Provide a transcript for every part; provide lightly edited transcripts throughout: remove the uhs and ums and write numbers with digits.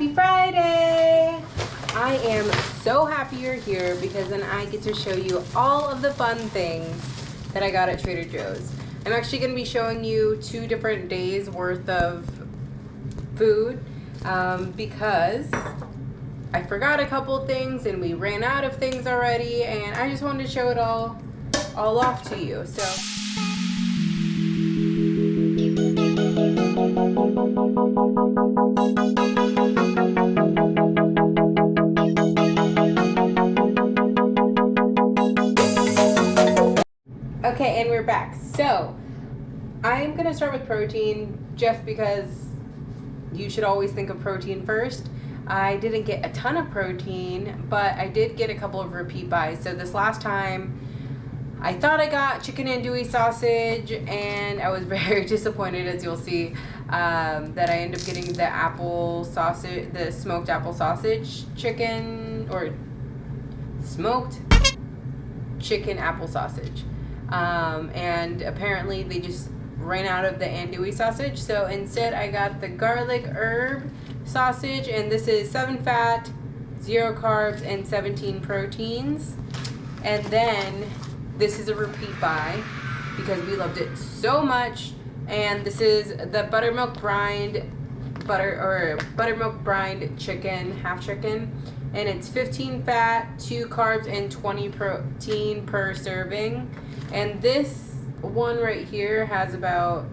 Happy Friday! I am so happy you're here because then I get to show you all of the fun things that I got at Trader Joe's. I'm actually going to be showing you 2 different days worth of food because I forgot a couple things and we ran out of things already, and I just wanted to show it all off to you. So okay, and we're back. So I'm gonna start with protein just because you should always think of protein first. I didn't get a ton of protein, but I did get a couple of repeat buys. So this last time I thought I got chicken andouille sausage, and I was very disappointed, as you'll see, that I ended up getting the apple sausage, the smoked apple sausage chicken, or smoked chicken apple sausage. And apparently they just ran out of the andouille sausage, so instead I got the garlic herb sausage, and this is 7 fat, 0 carbs, and 17 proteins. And then this is a repeat buy because we loved it so much, and this is the buttermilk brined chicken, half chicken, and it's 15 fat, 2 carbs, and 20 protein per serving. And this one right here has about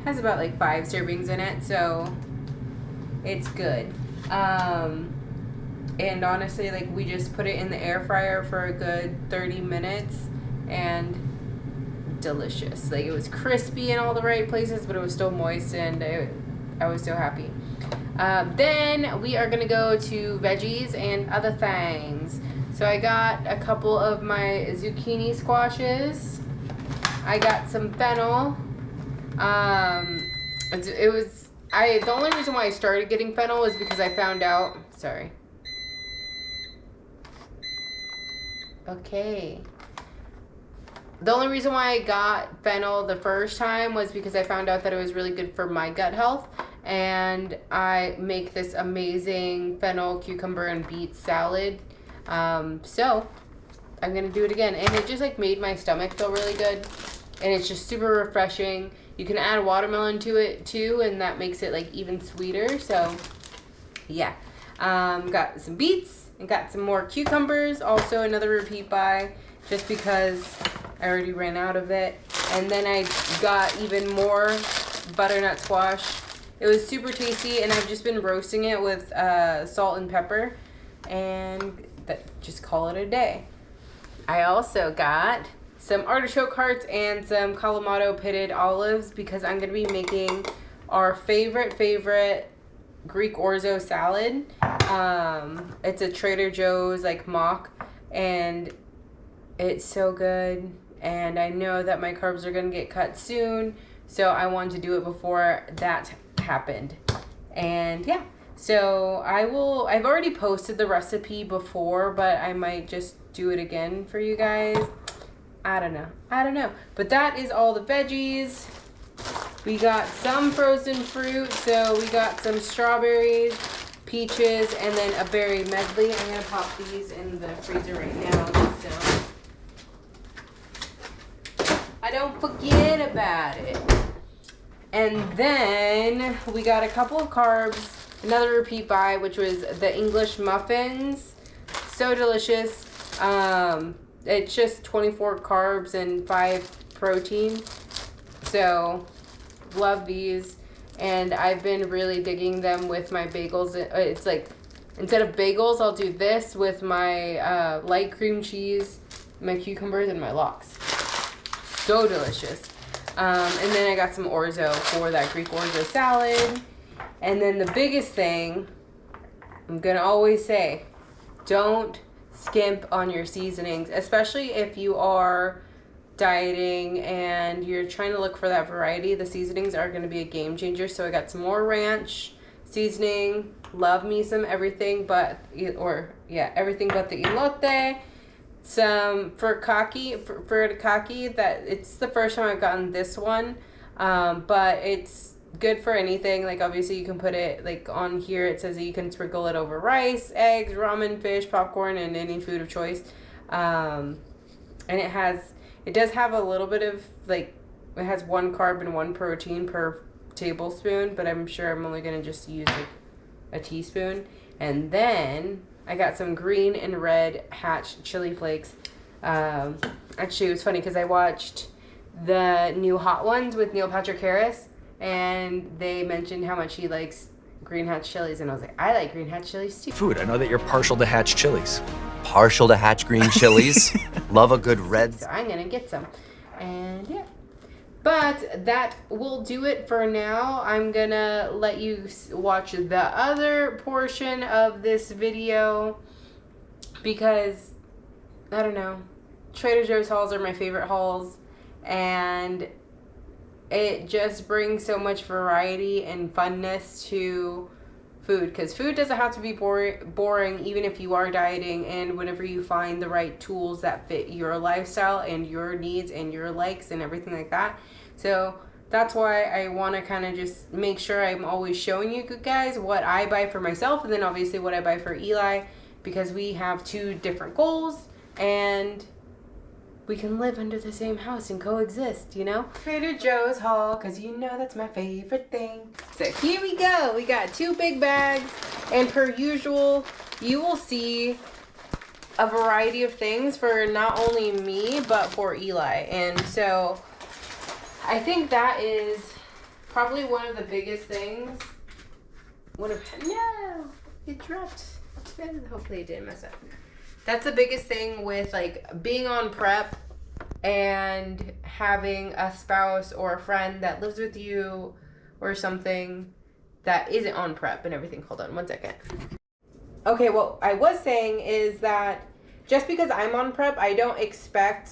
like 5 servings in it, so it's good. And honestly, like, we just put it in the air fryer for a good 30 minutes, and delicious. Like, it was crispy in all the right places, but it was still moist, and I was so happy. Then we are gonna go to veggies and other things. So I got a couple of my zucchini squashes. I got some fennel. The only reason why I started getting fennel was because I found out, sorry. Okay. The only reason why I got fennel the first time was because I found out that it was really good for my gut health, and I make this amazing fennel, cucumber, and beet salad. So I'm gonna do it again, and it just like made my stomach feel really good, and it's just super refreshing. You can add watermelon to it too, and that makes it like even sweeter. So yeah, got some beets and got some more cucumbers, also another repeat buy just because I already ran out of it. And then I got even more butternut squash. It was super tasty, and I've just been roasting it with salt and pepper, and just call it a day. I also got some artichoke hearts and some Kalamata pitted olives because I'm going to be making our favorite Greek orzo salad. It's a Trader Joe's like mock, and it's so good, and I know that my carbs are going to get cut soon, so I wanted to do it before that happened. And yeah, so I've already posted the recipe before, but I might just do it again for you guys. I don't know. But that is all the veggies. We got some frozen fruit, so we got some strawberries, peaches, and then a berry medley. I'm gonna pop these in the freezer right now, so I don't forget about it. And then we got a couple of carbs, another repeat buy, which was the English muffins. So delicious. It's just 24 carbs and 5 protein. So love these, and I've been really digging them with my bagels. It's like, instead of bagels, I'll do this with my light cream cheese, my cucumbers, and my lox. So delicious. And then I got some orzo for that Greek orzo salad. And then the biggest thing, I'm gonna always say, don't skimp on your seasonings, especially if you are dieting and you're trying to look for that variety. The seasonings are going to be a game changer. So I got some more ranch seasoning. Love me some everything but the elote. Some furikake, that it's the first time I've gotten this one, but it's good for anything. Like, obviously you can put it, like, on here it says that you can sprinkle it over rice, eggs, ramen, fish, popcorn, and any food of choice. And it does have a little bit of, like, it has 1 carb and 1 protein per tablespoon, but I'm sure I'm only going to just use, like, a teaspoon. And then I got some green and red Hatch chili flakes. Actually, it was funny because I watched the new Hot Ones with Neil Patrick Harris, and they mentioned how much he likes green Hatch chilies, and I was like, I like green Hatch chilies too. Food, I know that you're partial to Hatch chilies. Partial to Hatch green chilies. Love a good red. So I'm gonna get some, and yeah. But that will do it for now. I'm gonna let you watch the other portion of this video because, I don't know, Trader Joe's hauls are my favorite hauls, and it just brings so much variety and funness to food, because food doesn't have to be boring even if you are dieting, and whenever you find the right tools that fit your lifestyle and your needs and your likes and everything like that. So that's why I want to kind of just make sure I'm always showing you guys what I buy for myself, and then obviously what I buy for Eli, because we have 2 different goals and we can live under the same house and coexist, you know? Trader Joe's haul, because you know that's my favorite thing. So here we go. We got 2 big bags, and per usual, you will see a variety of things for not only me, but for Eli. And so I think that is probably one of the biggest things. No, it dropped. Hopefully it didn't mess up. That's the biggest thing with, like, being on prep and having a spouse or a friend that lives with you or something that isn't on prep and everything. Hold on one second. Okay, what I was saying is that just because I'm on prep, I don't expect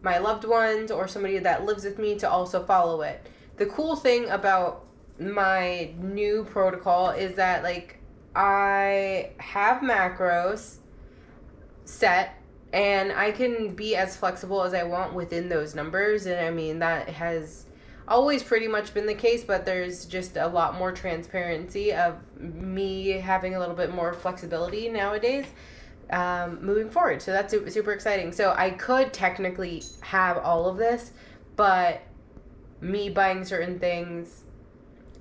my loved ones or somebody that lives with me to also follow it. The cool thing about my new protocol is that, like, I have macros set, and I can be as flexible as I want within those numbers. And I mean, that has always pretty much been the case, but there's just a lot more transparency of me having a little bit more flexibility nowadays moving forward. So that's super exciting. So I could technically have all of this, but me buying certain things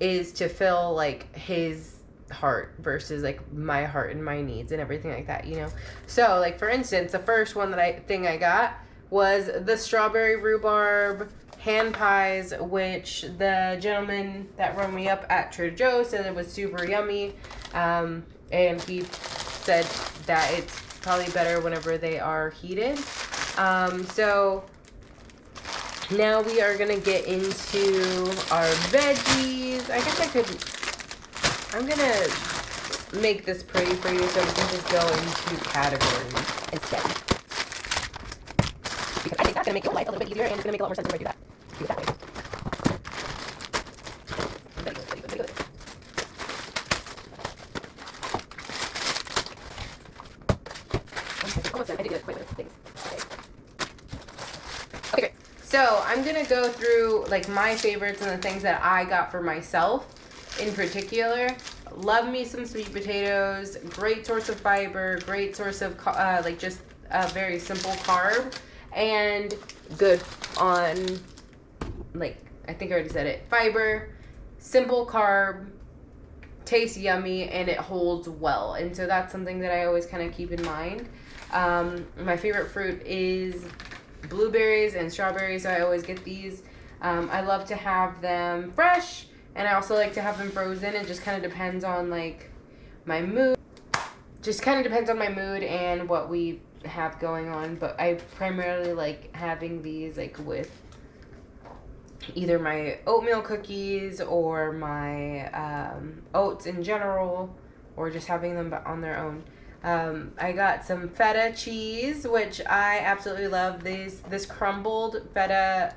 is to fill, like, his heart versus, like, my heart and my needs and everything like that, you know? So, like, for instance, the first one that I got was the strawberry rhubarb hand pies, which the gentleman that rung me up at Trader Joe's said it was super yummy, and he said that it's probably better whenever they are heated. So now we are gonna get into our veggies. I guess I'm gonna make this pretty for you so we can just go into categories instead. Because I think that's gonna make your life a little bit easier, and it's gonna make a lot more sense if I do that. Do it that way. Very good. Almost done. I did good. Wait. Thanks. Okay, great. So I'm gonna go through, like, my favorites and the things that I got for myself. In particular, love me some sweet potatoes, great source of fiber, great source of like, just a very simple carb, and good on, like, I think I already said it, fiber, simple carb, tastes yummy, and it holds well. And so that's something that I always kind of keep in mind. My favorite fruit is blueberries and strawberries, so I always get these. I love to have them fresh, and I also like to have them frozen. It just kind of depends on, like, my mood. Just kind of depends on my mood and what we have going on. But I primarily like having these, like, with either my oatmeal cookies or my oats in general, or just having them on their own. I got some feta cheese, which I absolutely love. This crumbled feta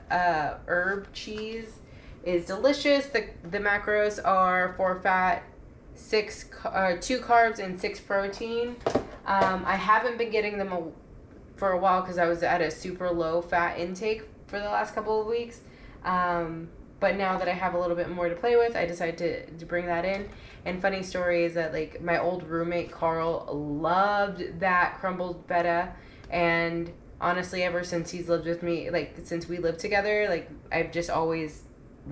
herb cheese is delicious. The macros are 4 fat, 2 carbs, and 6 protein. I haven't been getting them for a while because I was at a super low fat intake for the last couple of weeks. but now that I have a little bit more to play with, I decided to bring that in. And funny story is that like my old roommate Carl loved that crumbled feta, and honestly, ever since he's lived with me, like since we lived together, like I've just always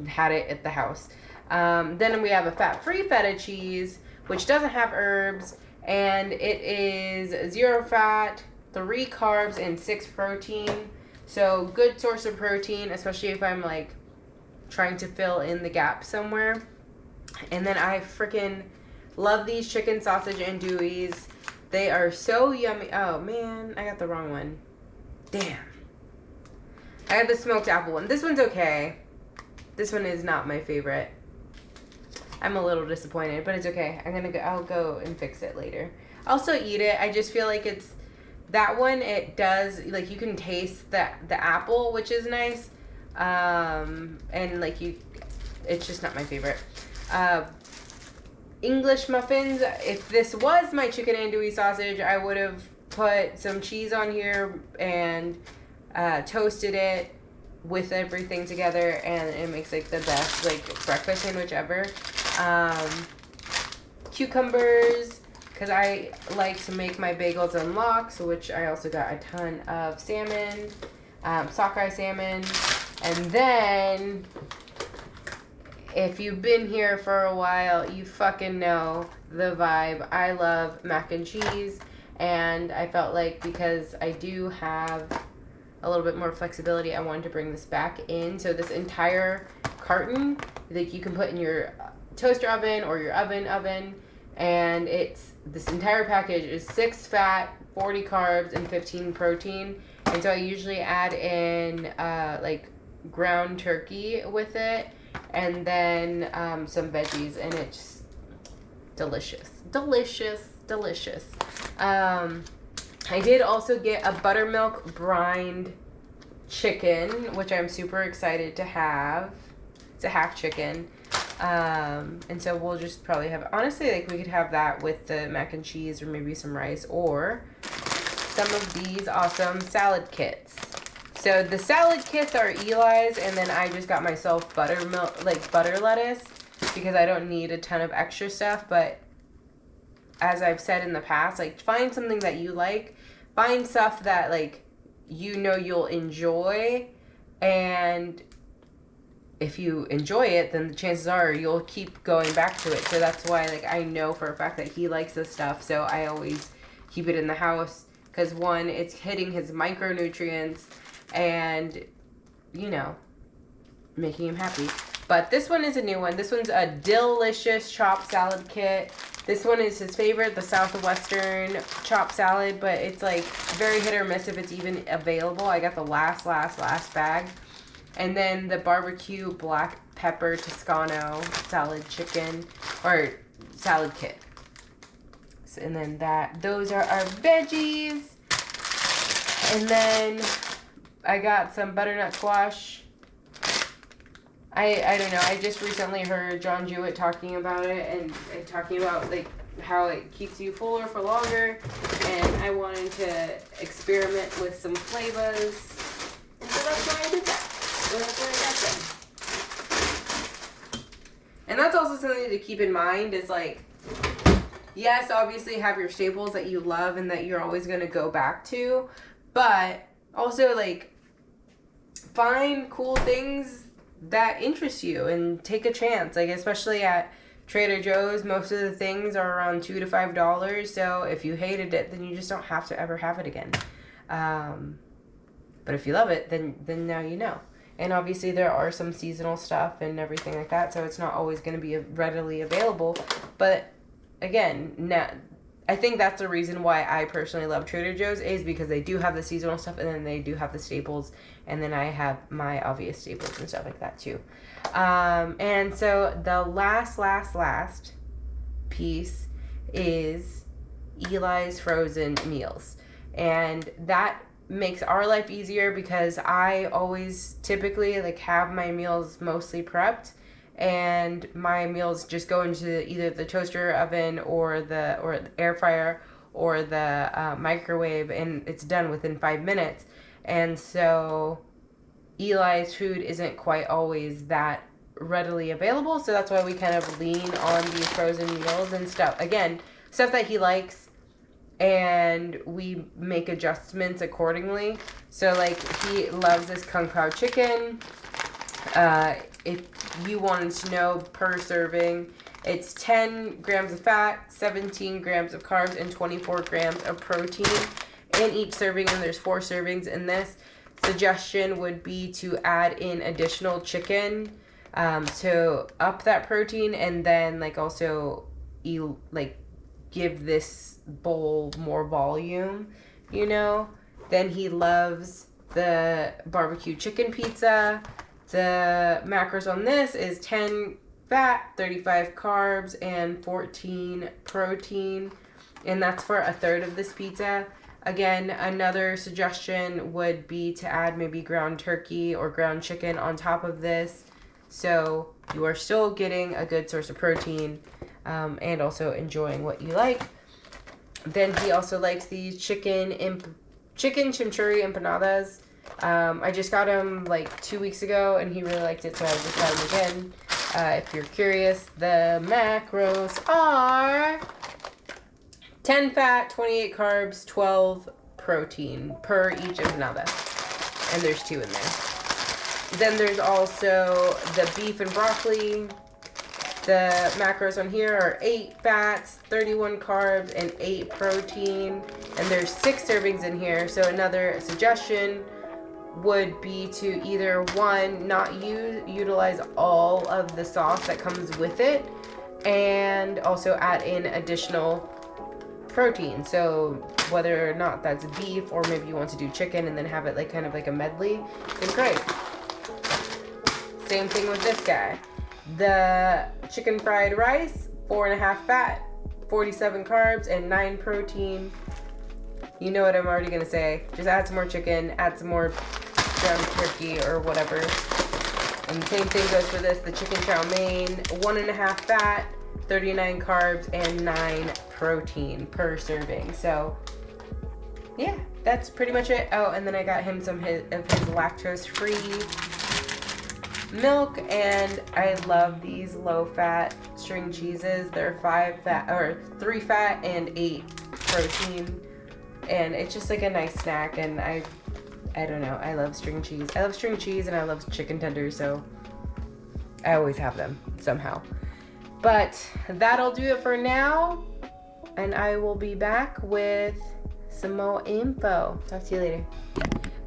had it at the house. Then we have a fat-free feta cheese, which doesn't have herbs, and it is 0 fat, 3 carbs, and 6 protein. So good source of protein, especially if I'm like trying to fill in the gap somewhere. And then I freaking love these chicken sausage andouilles. They are so yummy. Oh man, I got the wrong one. Damn. I got the smoked apple one. This one's okay. This one is not my favorite. I'm a little disappointed, but it's okay. I'll go and fix it later. I'll still eat it. I just feel like it's that one. It does, like, you can taste the apple, which is nice. And like it's just not my favorite. English muffins. If this was my chicken andouille sausage, I would have put some cheese on here and toasted it with everything together, and it makes like the best like breakfast sandwich ever. Cucumbers, because I like to make my bagels and lox, which I also got a ton of salmon, sockeye salmon. And then if you've been here for a while, you fucking know the vibe. I love mac and cheese, and I felt like because I do have a little bit more flexibility, I wanted to bring this back in. So this entire carton that you can put in your toaster oven or your oven, and this entire package is 6 fat, 40 carbs, and 15 protein. And so I usually add in like ground turkey with it, and then some veggies, and it's delicious. I did also get a buttermilk brined chicken, which I'm super excited to have. It's a half chicken. And so we'll just probably have, honestly, like we could have that with the mac and cheese or maybe some rice or some of these awesome salad kits. So the salad kits are Eli's, and then I just got myself butter lettuce because I don't need a ton of extra stuff. But as I've said in the past, like find something that you like, find stuff that like you know you'll enjoy, and if you enjoy it, then the chances are you'll keep going back to it. So that's why like I know for a fact that he likes this stuff, so I always keep it in the house because one, it's hitting his micronutrients and, you know, making him happy. But this one is a new one. This one's a delicious chopped salad kit. This one is his favorite, the Southwestern chopped salad, but it's like very hit or miss if it's even available. I got the last bag. And then the barbecue black pepper Toscano salad chicken or salad kit. So, and then those are our veggies. And then I got some butternut squash. I don't know. I just recently heard John Jewett talking about it and talking about like how it keeps you fuller for longer. And I wanted to experiment with some flavors. And so that's why I did that. So that's where I got them. And that's also something to keep in mind is like, yes, obviously have your staples that you love and that you're always going to go back to. But also like find cool things that interest you and take a chance. Like especially at Trader Joe's, most of the things are around $2 to $5. So if you hated it, then you just don't have to ever have it again. But if you love it, then now you know. And obviously there are some seasonal stuff and everything like that, so it's not always going to be readily available. But again, now, I think that's the reason why I personally love Trader Joe's is because they do have the seasonal stuff and then they do have the staples, and then I have my obvious staples and stuff like that too. And so the last piece is Eli's frozen meals, and that makes our life easier because I always typically like have my meals mostly prepped, and my meals just go into either the toaster oven or the air fryer or the microwave, and it's done within 5 minutes. And so Eli's food isn't quite always that readily available. So that's why we kind of lean on these frozen meals and stuff. Again, stuff that he likes, and we make adjustments accordingly. So like he loves this kung pao chicken. If you wanted to know per serving, it's 10 grams of fat, 17 grams of carbs, and 24 grams of protein in each serving, and there's 4 servings in this. Suggestion would be to add in additional chicken to up that protein, and then like also give this bowl more volume, you know. Then he loves the barbecue chicken pizza. The macros on this is 10 fat, 35 carbs, and 14 protein, and that's for a third of this pizza. Again, another suggestion would be to add maybe ground turkey or ground chicken on top of this, so you are still getting a good source of protein and also enjoying what you like. Then he also likes these chicken chimichurri empanadas. I just got him like 2 weeks ago, and he really liked it, so I just got him again. If you're curious, the macros are 10 fat, 28 carbs, 12 protein per each empanada, and there's 2 in there. Then there's also the beef and broccoli. The macros on here are 8 fats, 31 carbs, and 8 protein, and there's 6 servings in here. So another suggestion would be to either not utilize all of the sauce that comes with it, and also add in additional protein. So whether or not that's beef, or maybe you want to do chicken and then have it like kind of like a medley, then great. Same thing with this guy. The chicken fried rice, 4.5 fat, 47 carbs, and 9 protein. You know what I'm already gonna say. Just add some more chicken, add some more ground turkey or whatever. And the same thing goes for this, the chicken chow mein, 1.5 fat, 39 carbs, and 9 protein per serving. So yeah, that's pretty much it. Oh, and then I got him some of his lactose-free milk, and I love these low-fat string cheeses. They're 3 fat and 8 protein, and it's just like a nice snack. And I don't know, I love string cheese. I love string cheese, and I love chicken tenders, so I always have them somehow. But that'll do it for now, and I will be back with some more info. Talk to you later.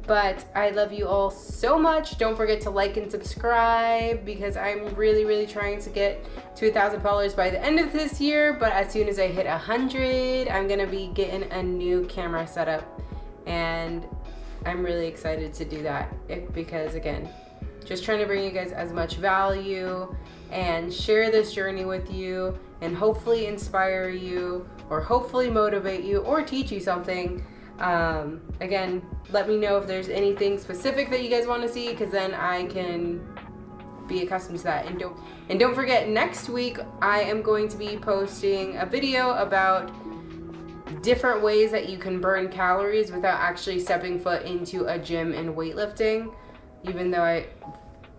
But I love you all so much. Don't forget to like and subscribe, because I'm really, really trying to get to 1,000 followers by the end of this year. But as soon as I hit 100, I'm gonna be getting a new camera setup, and I'm really excited to do that because, again, just trying to bring you guys as much value and share this journey with you, and hopefully inspire you, or hopefully motivate you, or teach you something. Again, let me know if there's anything specific that you guys want to see, because then I can be accustomed to that. And don't forget, next week I am going to be posting a video about different ways that you can burn calories without actually stepping foot into a gym and weightlifting. Even though I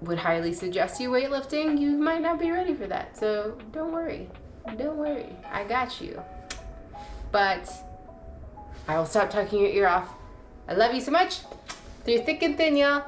would highly suggest you weightlifting, you might not be ready for that. So don't worry, I got you. But I will stop talking your ear off. I love you so much. Through thick and thin, y'all.